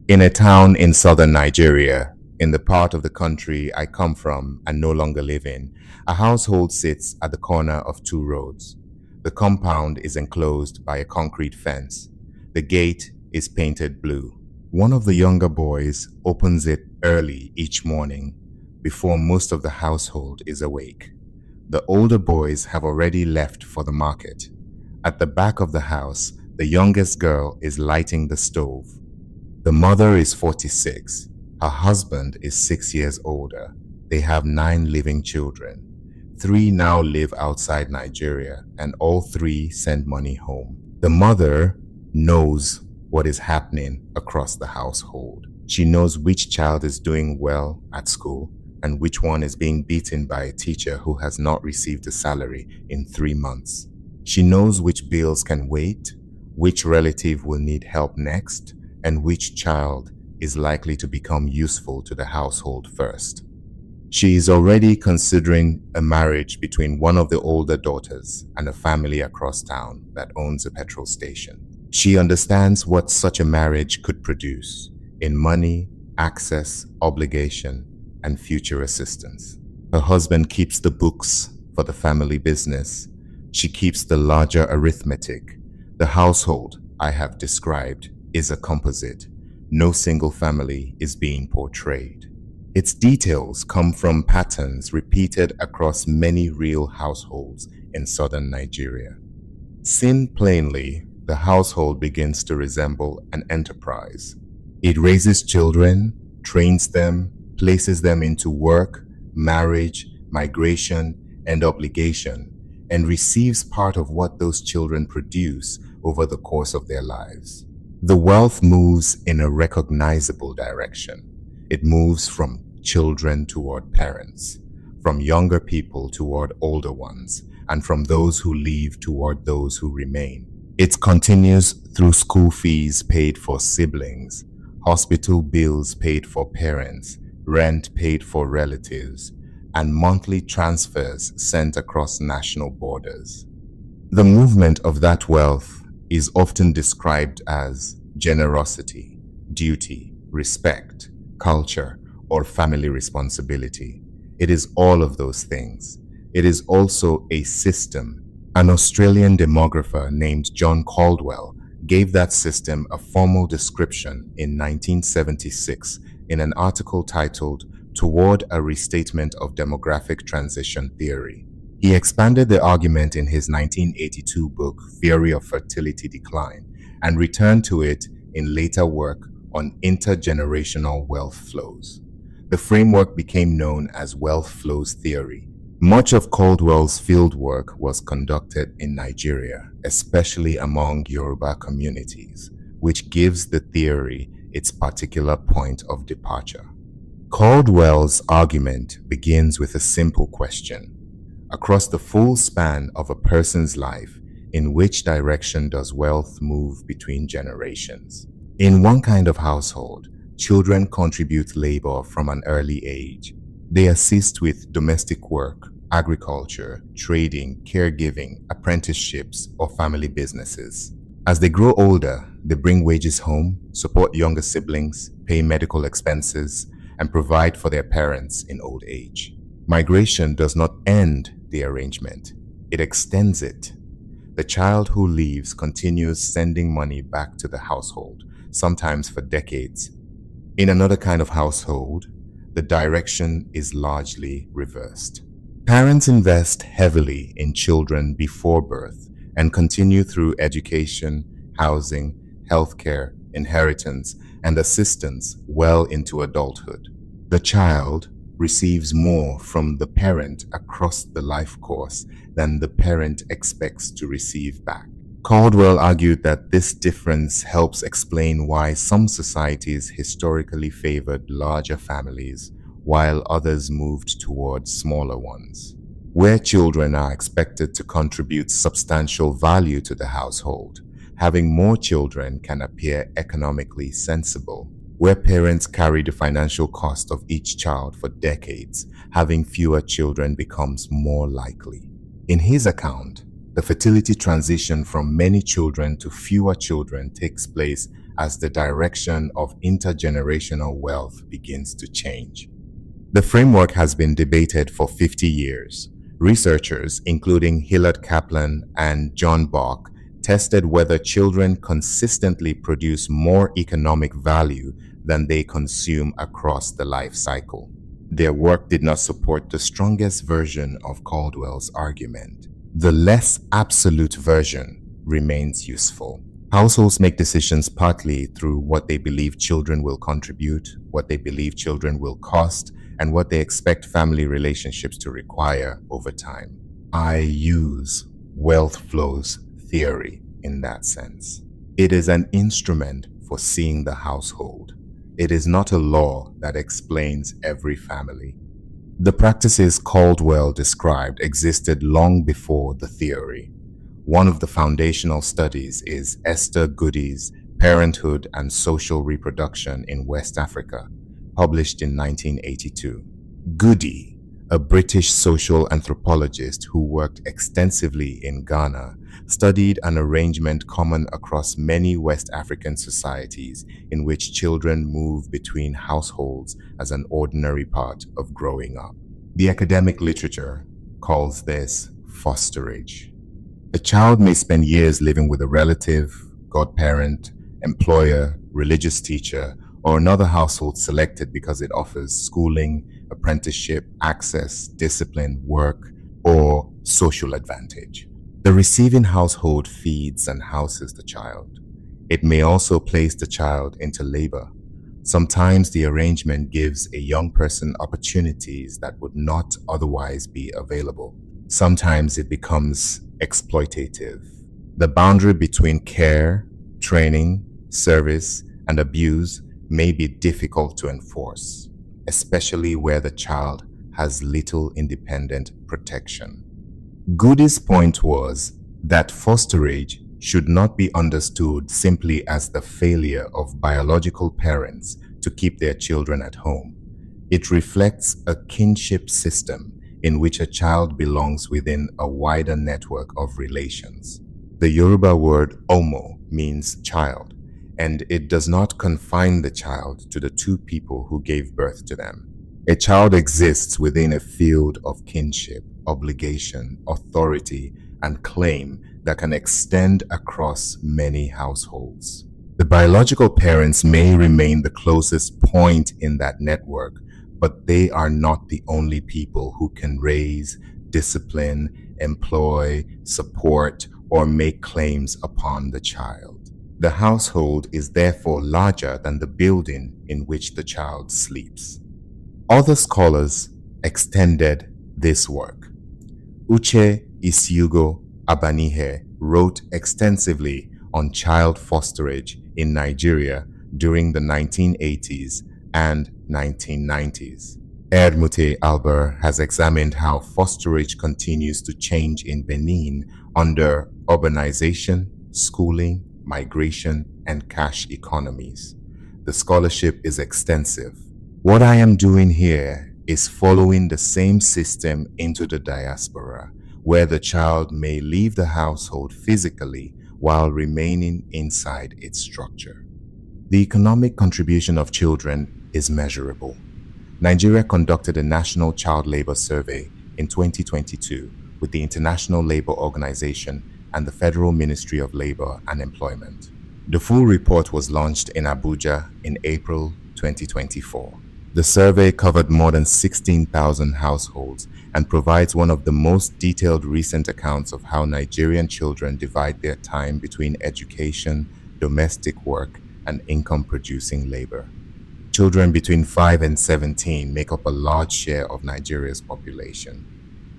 In a town in southern Nigeria, in the part of the country I come from and no longer live in, a household sits at the corner of two roads. The compound is enclosed by a concrete fence. The gate is painted blue. One of the younger boys opens it early each morning before most of the household is awake. The older boys have already left for the market. At the back of the house, the youngest girl is lighting the stove. The mother is 46. Her husband is 6 years older. They have 9 living children. 3 now live outside Nigeria, and all 3 send money home. The mother knows what is happening across the household. She knows which child is doing well at school and which one is being beaten by a teacher who has not received a salary in 3 months. She knows which bills can wait, which relative will need help next, and which child is likely to become useful to the household first. She is already considering a marriage between one of the older daughters and a family across town that owns a petrol station. She understands what such a marriage could produce in money, access, obligation, and future assistance. Her husband keeps the books for the family business. She keeps the larger arithmetic. The household I have described is a composite. No single family is being portrayed. Its details come from patterns repeated across many real households in southern Nigeria. Seen plainly, the household begins to resemble an enterprise. It raises children, trains them, places them into work, marriage, migration, and obligation, and receives part of what those children produce over the course of their lives. The wealth moves in a recognizable direction. It moves from children toward parents, from younger people toward older ones, and from those who leave toward those who remain. It continues through school fees paid for siblings, hospital bills paid for parents, rent paid for relatives, and monthly transfers sent across national borders. The movement of that wealth is often described as generosity, duty, respect, culture, or family responsibility. It is all of those things. It is also a system. An Australian demographer named John Caldwell gave that system a formal description in 1976 in an article titled "Toward a Restatement of Demographic Transition Theory." He expanded the argument in his 1982 book, Theory of Fertility Decline, and returned to it in later work on intergenerational wealth flows. The framework became known as wealth flows theory. Much of Caldwell's fieldwork was conducted in Nigeria, especially among Yoruba communities, which gives the theory its particular point of departure. Caldwell's argument begins with a simple question. Across the full span of a person's life, in which direction does wealth move between generations? In one kind of household, children contribute labor from an early age. They assist with domestic work, agriculture, trading, caregiving, apprenticeships, or family businesses. As they grow older, they bring wages home, support younger siblings, pay medical expenses, and provide for their parents in old age. Migration does not end the arrangement, it extends it. The child who leaves continues sending money back to the household, sometimes for decades. In another kind of household, the direction is largely reversed. Parents invest heavily in children before birth and continue through education, housing, healthcare, inheritance, and assistance well into adulthood. The child receives more from the parent across the life course than the parent expects to receive back. Caldwell argued that this difference helps explain why some societies historically favored larger families while others moved towards smaller ones. Where children are expected to contribute substantial value to the household, having more children can appear economically sensible. Where parents carry the financial cost of each child for decades, having fewer children becomes more likely. In his account, the fertility transition from many children to fewer children takes place as the direction of intergenerational wealth begins to change. The framework has been debated for 50 years. Researchers, including Hillard Kaplan and John Bach, tested whether children consistently produce more economic value than they consume across the life cycle. Their work did not support the strongest version of Caldwell's argument. The less absolute version remains useful. Households make decisions partly through what they believe children will contribute, what they believe children will cost, and what they expect family relationships to require over time. I use wealth flows theory in that sense. It is an instrument for seeing the household. It is not a law that explains every family. The practices Caldwell described existed long before the theory. One of the foundational studies is Esther Goody's Parenthood and Social Reproduction in West Africa, published in 1982. Goody, a British social anthropologist who worked extensively in Ghana, studied an arrangement common across many West African societies in which children move between households as an ordinary part of growing up. The academic literature calls this fosterage. A child may spend years living with a relative, godparent, employer, religious teacher, or another household selected because it offers schooling, apprenticeship, access, discipline, work, or social advantage. The receiving household feeds and houses the child. It may also place the child into labor. Sometimes the arrangement gives a young person opportunities that would not otherwise be available. Sometimes it becomes exploitative. The boundary between care, training, service, and abuse may be difficult to enforce, especially where the child has little independent protection. Goody's point was that fosterage should not be understood simply as the failure of biological parents to keep their children at home. It reflects a kinship system in which a child belongs within a wider network of relations. The Yoruba word omo means child, and it does not confine the child to the two people who gave birth to them. A child exists within a field of kinship, obligation, authority, and claim that can extend across many households. The biological parents may remain the closest point in that network, but they are not the only people who can raise, discipline, employ, support, or make claims upon the child. The household is therefore larger than the building in which the child sleeps. Other scholars extended this work. Uche Isiugo Abanihe wrote extensively on child fosterage in Nigeria during the 1980s and 1990s. Erdmute Alber has examined how fosterage continues to change in Benin under urbanization, schooling, migration, and cash economies. The scholarship is extensive. What I am doing here is following the same system into the diaspora, where the child may leave the household physically while remaining inside its structure. The economic contribution of children is measurable. Nigeria conducted a national child labor survey in 2022 with the International Labour Organization and the Federal Ministry of Labor and Employment. The full report was launched in Abuja in April 2024. The survey covered more than 16,000 households and provides one of the most detailed recent accounts of how Nigerian children divide their time between education, domestic work, and income-producing labor. Children between 5 and 17 make up a large share of Nigeria's population.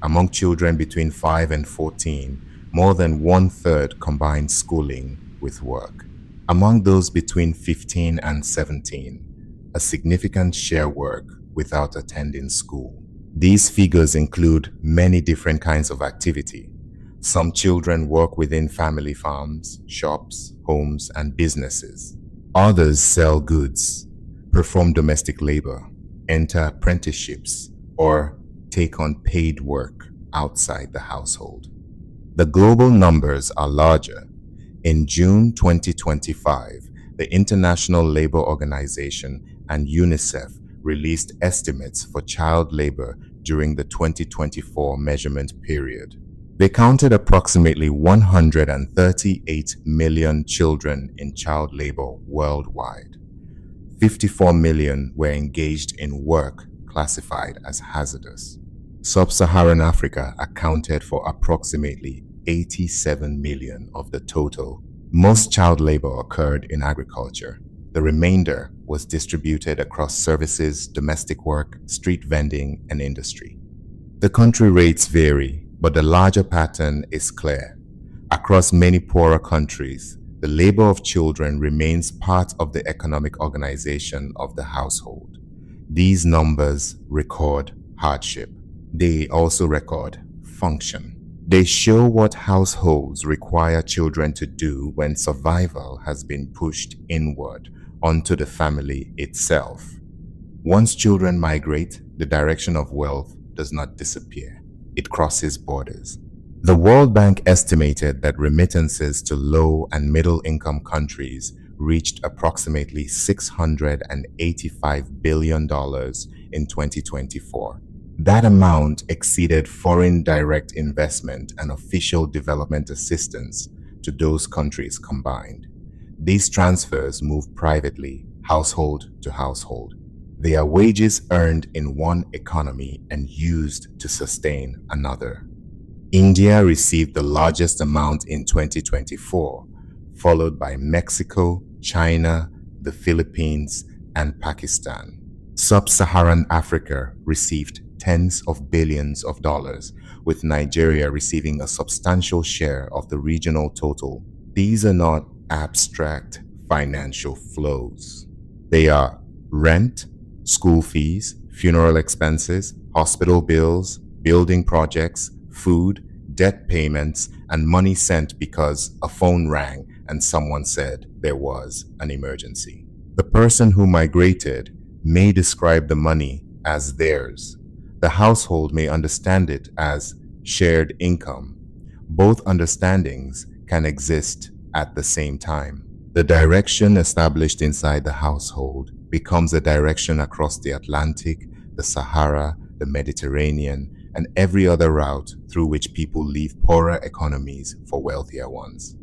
Among children between 5 and 14, more than 1/3 combine schooling with work. Among those between 15 and 17, a significant share work without attending school. These figures include many different kinds of activity. Some children work within family farms, shops, homes, and businesses. Others sell goods, perform domestic labor, enter apprenticeships, or take on paid work outside the household. The global numbers are larger. In June 2025, the International Labour Organization and UNICEF released estimates for child labor during the 2024 measurement period. They counted approximately 138 million children in child labor worldwide. 54 million were engaged in work classified as hazardous. Sub-Saharan Africa accounted for approximately 87 million of the total. Most child labor occurred in agriculture. The remainder was distributed across services, domestic work, street vending, and industry. The country rates vary, but the larger pattern is clear. Across many poorer countries, the labor of children remains part of the economic organization of the household. These numbers record hardship. They also record function. They show what households require children to do when survival has been pushed inward onto the family itself. Once children migrate, the direction of wealth does not disappear. It crosses borders. The World Bank estimated that remittances to low and middle income countries reached approximately $685 billion in 2024. That amount exceeded foreign direct investment and official development assistance to those countries combined. These transfers move privately, household to household. They are wages earned in one economy and used to sustain another. India received the largest amount in 2024, followed by Mexico, China, the Philippines, and Pakistan. Sub-Saharan Africa received tens of billions of dollars, with Nigeria receiving a substantial share of the regional total. These are not abstract financial flows. They are rent, school fees, funeral expenses, hospital bills, building projects, food, debt payments, and money sent because a phone rang and someone said there was an emergency. The person who migrated may describe the money as theirs. The household may understand it as shared income. Both understandings can exist at the same time. The direction established inside the household becomes a direction across the Atlantic, the Sahara, the Mediterranean, and every other route through which people leave poorer economies for wealthier ones.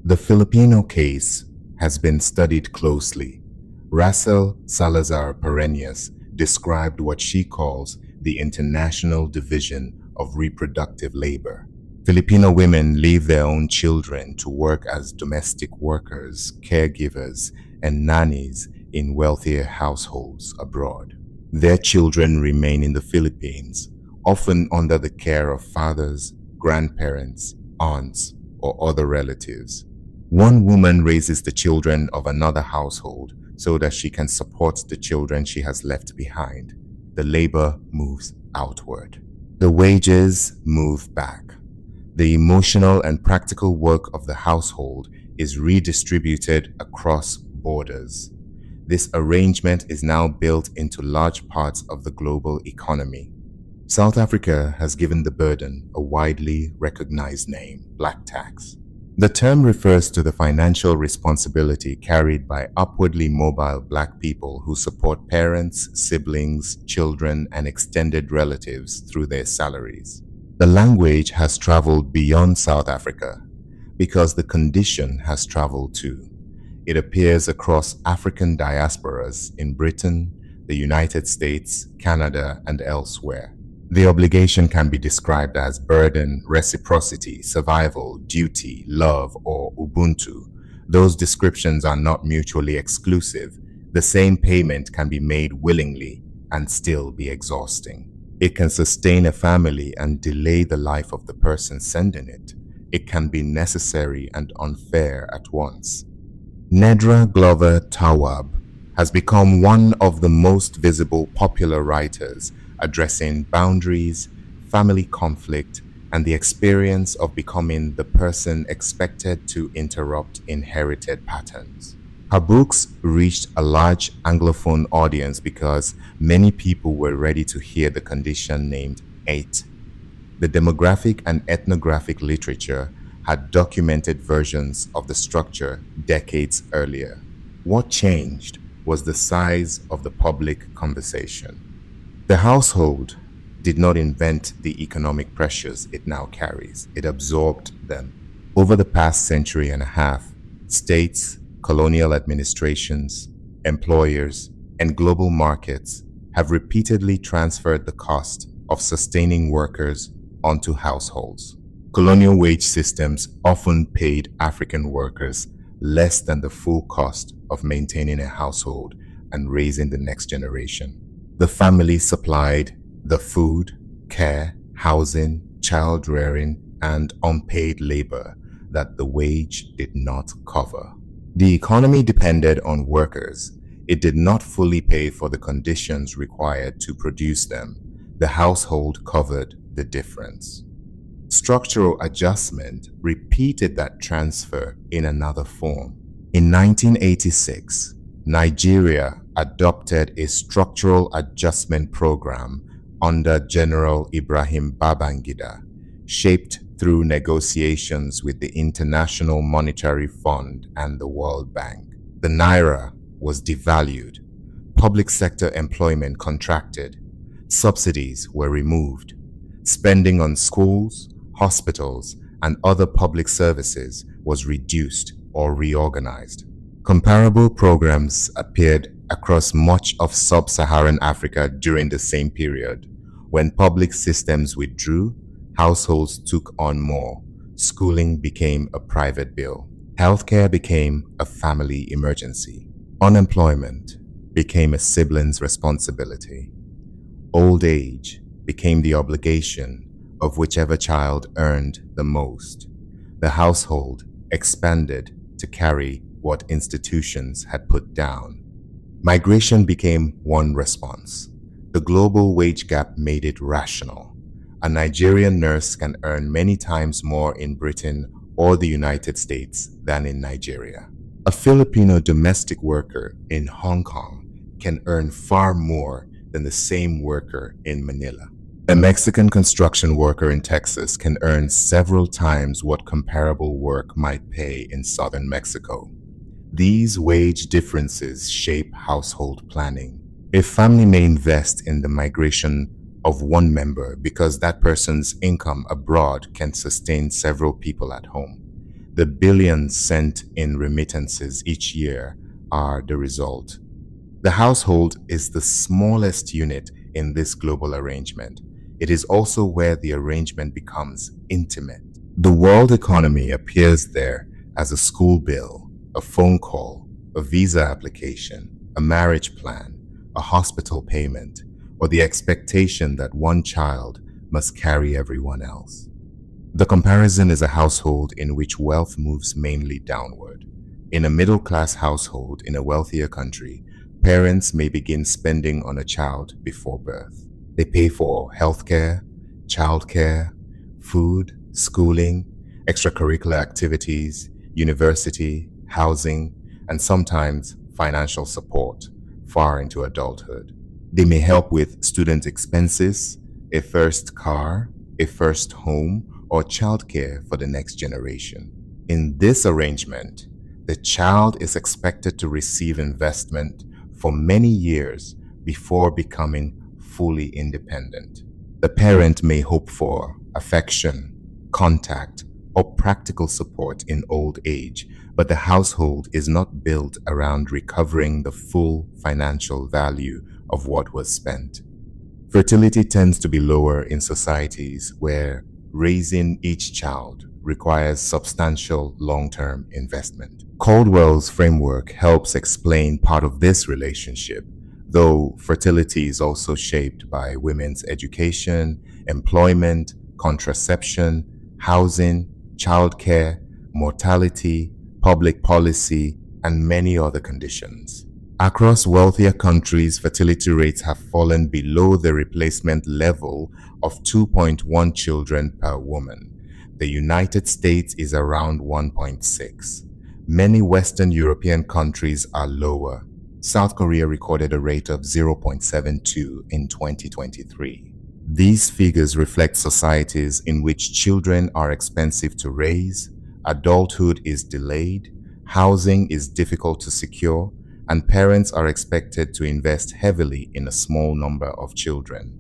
The Filipino case has been studied closely. Rachel Salazar Pereñas described what she calls the international division of reproductive labor. Filipino women leave their own children to work as domestic workers, caregivers, and nannies in wealthier households abroad. Their children remain in the Philippines, often under the care of fathers, grandparents, aunts, or other relatives. One woman raises the children of another household so that she can support the children she has left behind. The labor moves outward. The wages move back. The emotional and practical work of the household is redistributed across borders. This arrangement is now built into large parts of the global economy. South Africa has given the burden a widely recognized name, black tax. The term refers to the financial responsibility carried by upwardly mobile black people who support parents, siblings, children, and extended relatives through their salaries. The language has traveled beyond South Africa because the condition has traveled too. It appears across African diasporas in Britain, the United States, Canada, and elsewhere. The obligation can be described as burden, reciprocity, survival, duty, love, or Ubuntu. Those descriptions are not mutually exclusive. The same payment can be made willingly and still be exhausting. It can sustain a family and delay the life of the person sending it. It can be necessary and unfair at once. Nedra Glover Tawwab has become one of the most visible popular writers addressing boundaries, family conflict, and the experience of becoming the person expected to interrupt inherited patterns. Her books reached a large Anglophone audience because many people were ready to hear the condition named 8. The demographic and ethnographic literature had documented versions of the structure decades earlier. What changed was the size of the public conversation. The household did not invent the economic pressures it now carries, it absorbed them. Over the past century and a half, states, colonial administrations, employers, and global markets have repeatedly transferred the cost of sustaining workers onto households. Colonial wage systems often paid African workers less than the full cost of maintaining a household and raising the next generation. The family supplied the food, care, housing, child rearing, and unpaid labor that the wage did not cover. The economy depended on workers. It did not fully pay for the conditions required to produce them. The household covered the difference. Structural adjustment repeated that transfer in another form. In 1986, Nigeria adopted a structural adjustment program under General Ibrahim Babangida, shaped through negotiations with the International Monetary Fund and the World Bank. The naira was devalued, public sector employment contracted, subsidies were removed, spending on schools, hospitals, and other public services was reduced or reorganized. Comparable programs appeared across much of sub-Saharan Africa during the same period. When public systems withdrew, households took on more. Schooling became a private bill. Healthcare became a family emergency. Unemployment became a sibling's responsibility. Old age became the obligation of whichever child earned the most. The household expanded to carry what institutions had put down. Migration became one response. The global wage gap made it rational. A Nigerian nurse can earn many times more in Britain or the United States than in Nigeria. A Filipino domestic worker in Hong Kong can earn far more than the same worker in Manila. A Mexican construction worker in Texas can earn several times what comparable work might pay in southern Mexico. These wage differences shape household planning. A family may invest in the migration of one member because that person's income abroad can sustain several people at home. The billions sent in remittances each year are the result. The household is the smallest unit in this global arrangement. It is also where the arrangement becomes intimate. The world economy appears there as a school bill, a phone call, a visa application, a marriage plan, a hospital payment, or the expectation that one child must carry everyone else. The comparison is a household in which wealth moves mainly downward. In a middle-class household in a wealthier country, parents may begin spending on a child before birth. They pay for healthcare, childcare, food, schooling, extracurricular activities, university, housing, and sometimes financial support far into adulthood. They may help with student expenses, a first car, a first home, or childcare for the next generation. In this arrangement, the child is expected to receive investment for many years before becoming fully independent. The parent may hope for affection, contact, or practical support in old age, but the household is not built around recovering the full financial value of what was spent. Fertility tends to be lower in societies where raising each child requires substantial long-term investment. Caldwell's framework helps explain part of this relationship, though fertility is also shaped by women's education, employment, contraception, housing, childcare, mortality, public policy, and many other conditions. Across wealthier countries, fertility rates have fallen below the replacement level of 2.1 children per woman. The United States is around 1.6. Many Western European countries are lower. South Korea recorded a rate of 0.72 in 2023. These figures reflect societies in which children are expensive to raise, adulthood is delayed, Housing is difficult to secure, and parents are expected to invest heavily in a small number of children.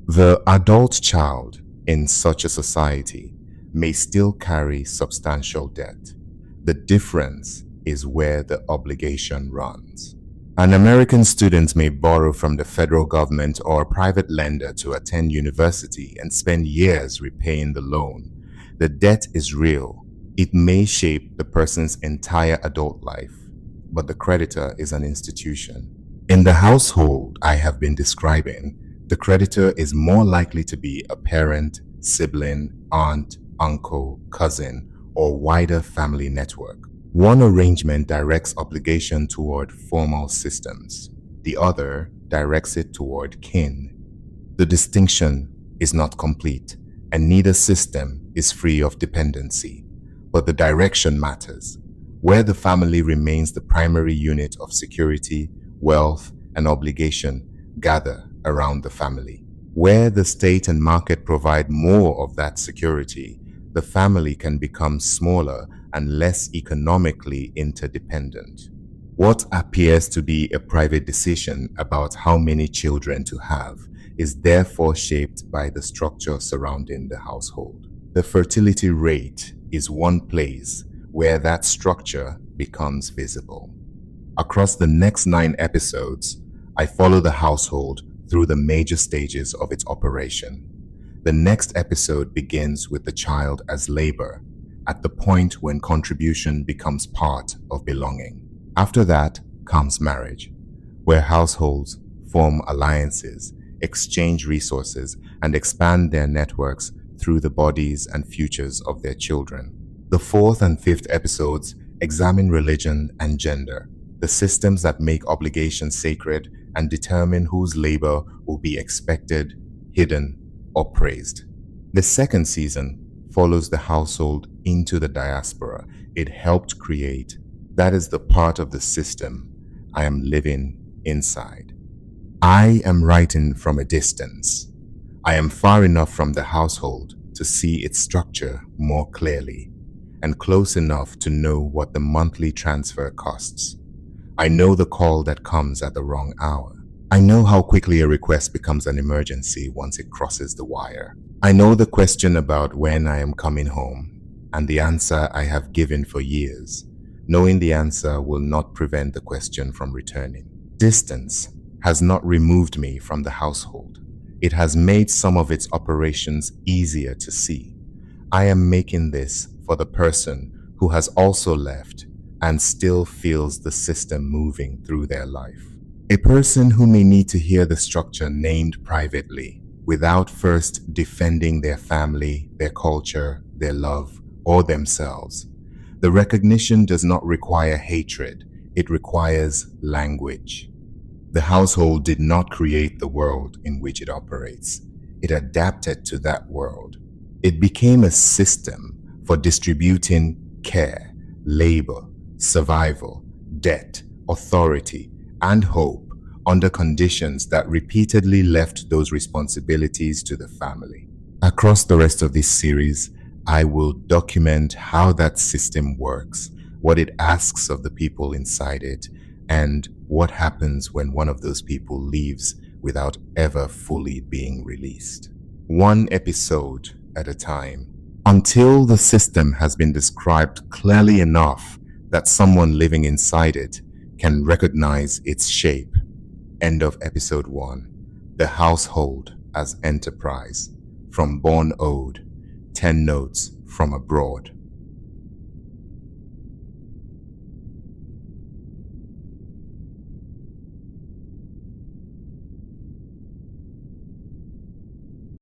The adult child in such a society may still carry substantial debt. The difference is where the obligation runs. An American student may borrow from the federal government or a private lender to attend university and spend years repaying the loan. The debt is real. It may shape the person's entire adult life, but the creditor is an institution. In the household I have been describing, the creditor is more likely to be a parent, sibling, aunt, uncle, cousin, or wider family network. One arrangement directs obligation toward formal systems. The other directs it toward kin. The distinction is not complete, and neither system is free of dependency. But the direction matters. Where the family remains the primary unit of security, wealth, and obligation gather around the family. Where the state and market provide more of that security, the family can become smaller and less economically interdependent. What appears to be a private decision about how many children to have is therefore shaped by the structure surrounding the household. The fertility rate is one place where that structure becomes visible. Across the next 9 episodes, I follow the household through the major stages of its operation. The next episode begins with the child as labor, at the point when contribution becomes part of belonging. After that comes marriage, where households form alliances, exchange resources, and expand their networks through the bodies and futures of their children. The 4th and 5th episodes examine religion and gender, the systems that make obligations sacred and determine whose labor will be expected, hidden, or praised. The 2nd season follows the household into the diaspora it helped create. That is the part of the system I am living inside. I am writing from a distance. I am far enough from the household to see its structure more clearly, and close enough to know what the monthly transfer costs. I know the call that comes at the wrong hour. I know how quickly a request becomes an emergency once it crosses the wire. I know the question about when I am coming home, and the answer I have given for years. Knowing the answer will not prevent the question from returning. Distance has not removed me from the household. It has made some of its operations easier to see. I am making this for the person who has also left and still feels the system moving through their life. A person who may need to hear the structure named privately without first defending their family, their culture, their love, or themselves. The recognition does not require hatred, it requires language. The household did not create the world in which it operates. It adapted to that world. It became a system for distributing care, labor, survival, debt, authority, and hope under conditions that repeatedly left those responsibilities to the family. Across the rest of this series, I will document how that system works, what it asks of the people inside it, and what happens when one of those people leaves without ever fully being released. One episode at a time, until the system has been described clearly enough that someone living inside it can recognize its shape. End of episode 1. The Household as Enterprise. From Born Ode. 10 Notes from Abroad.